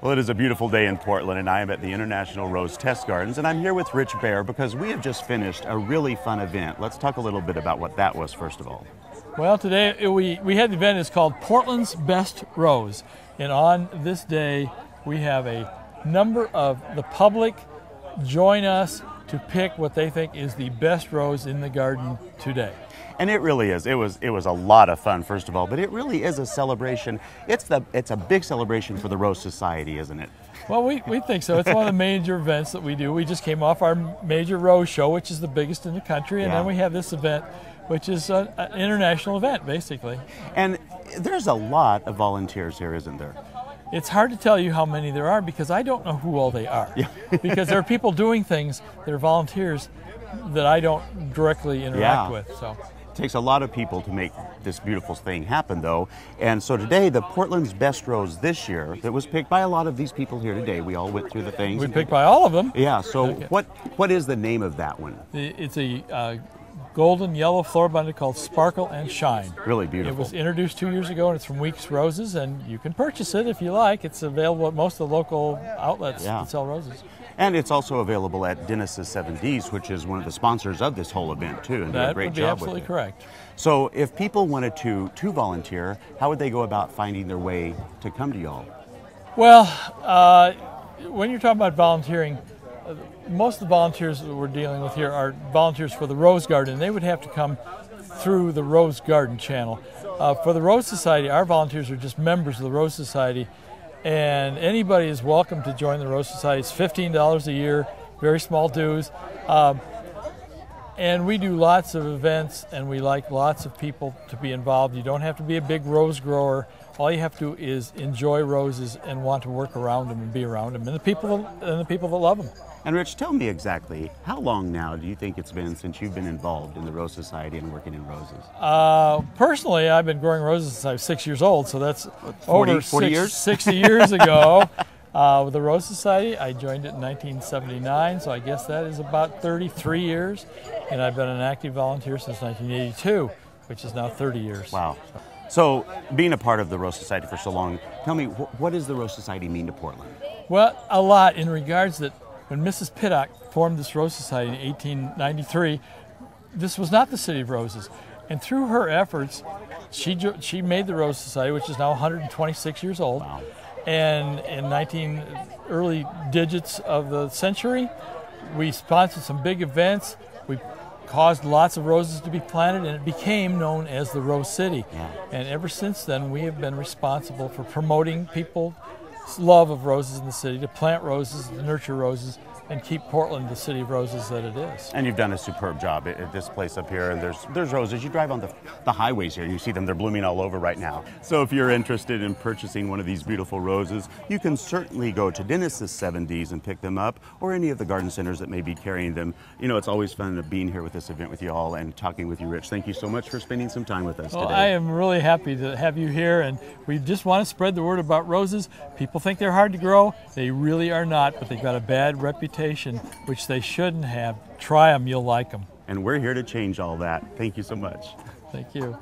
Well, it is a beautiful day in Portland, and I am at the International Rose Test Gardens, and I'm here with Rich Baer because we have just finished a really fun event. Let's talk a little bit about what that was, first of all. Well, today we had the event. It's called Portland's Best Rose, and on this day we have a number of the public join us to pick what they think is the best rose in the garden today. And it really is. It was a lot of fun, first of all, but it really is a celebration. It's a big celebration for the Rose Society, isn't it? Well, we think so. It's one of the major events that we do. We just came off our major rose show, which is the biggest in the country, and then we have this event, which is an international event, basically. And there's a lot of volunteers here, isn't there? It's hard to tell you how many there are because I don't know who all they are. Yeah. Because there are people doing things that are volunteers that I don't directly interact with. So. It takes a lot of people to make this beautiful thing happen, though. And so today, the Portland's Best Rose this year, that was picked by a lot of these people here today. We all went through the things. We picked by all of them. Yeah, so what is the name of that one? It's a golden yellow flower bundle called Sparkle and Shine. Really beautiful. It was introduced 2 years ago, and it's from Weeks Roses, and you can purchase it if you like. It's available at most of the local outlets that sell roses. And it's also available at Dennis's 7Ds, which is one of the sponsors of this whole event, too, and do a great job with it. That would be absolutely correct. So if people wanted to volunteer, how would they go about finding their way to come to y'all? Well, when you're talking about volunteering, most of the volunteers that we're dealing with here are volunteers for the Rose Garden. They would have to come through the Rose Garden channel. For the Rose Society, our volunteers are just members of the Rose Society, and anybody is welcome to join the Rose Society. It's $15 a year, very small dues. And we do lots of events, and we like lots of people to be involved. You don't have to be a big rose grower. All you have to do is enjoy roses and want to work around them and be around them, and the people that love them. And Rich, tell me exactly, how long now do you think it's been since you've been involved in the Rose Society and working in roses? Personally, I've been growing roses since I was 6 years old, so that's 40 years? 60 years ago. With the Rose Society, I joined it in 1979, so I guess that is about 33 years. And I've been an active volunteer since 1982, which is now 30 years. Wow. So being a part of the Rose Society for so long, tell me, what does the Rose Society mean to Portland? Well, a lot, in regards that when Mrs. Pittock formed this Rose Society in 1893, this was not the City of Roses. And through her efforts, she made the Rose Society, which is now 126 years old. Wow. And in early digits of the century, we sponsored some big events. We caused lots of roses to be planted, and it became known as the Rose City. Yeah. And ever since then, we have been responsible for promoting people's love of roses in the city, to plant roses, to nurture roses, and keep Portland the city of roses that it is. And you've done a superb job at this place up here, and there's roses. You drive on the highways here and you see them, they're blooming all over right now. So if you're interested in purchasing one of these beautiful roses, you can certainly go to Dennis's 7Ds and pick them up, or any of the garden centers that may be carrying them. You know, it's always fun being here with this event with you all and talking with you, Rich. Thank you so much for spending some time with us today. I am really happy to have you here, and we just want to spread the word about roses. People think they're hard to grow. They really are not, but they've got a bad reputation, which they shouldn't have. Try them, you'll like them. And we're here to change all that. Thank you so much. Thank you.